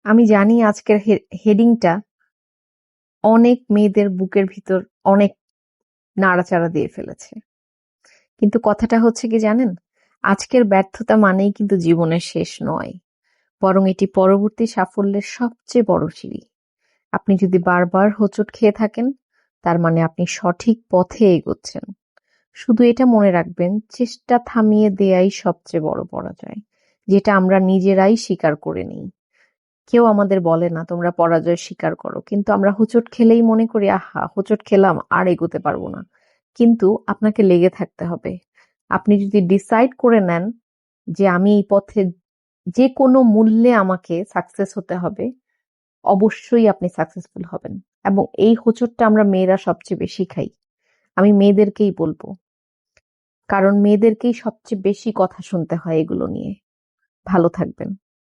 আমি জানি আজকের হেডিংটা অনেক মেয়েদের বুকের ভিতর অনেক নাড়াচাড়া দিয়ে ফেলেছে। কিন্তু কথাটা হচ্ছে কি জানেন, আজকের ব্যর্থতা মানেই কিন্তু জীবনের শেষ নয়, বরং এটি পরবর্তী সাফল্যের সবচেয়ে বড় সিঁড়ি। আপনি যদি বারবার হোঁচট খেয়ে থাকেন, তার মানে আপনি সঠিক পথে এগোচ্ছেন। শুধু এটা মনে রাখবেন, চেষ্টা থামিয়ে দেয়াই সবচেয়ে বড় পরাজয়, যেটা আমরা নিজেরাই স্বীকার করে নিই। কেউ আমাদের বলে না তোমরা পরাজয় স্বীকার করো, কিন্তু আমরা হোঁচট খেলেই মনে করি আহা হোঁচট খেলাম, আর এগোতে পারবো না। কিন্তু আপনাকে লেগে থাকতে হবে। আপনি যদি ডিসাইড করে নেন যে আমি এই পথে যে কোনো মূল্যে আমাকে সাকসেস হতে হবে, অবশ্যই আপনি সাকসেসফুল হবেন। এবং এই হোঁচটটা আমরা মেয়েরা সবচেয়ে বেশি খাই। আমি মেয়েদেরকেই বলবো, কারণ মেয়েদেরকেই সবচেয়ে বেশি কথা শুনতে হয় এগুলো নিয়ে। ভালো থাকবেন।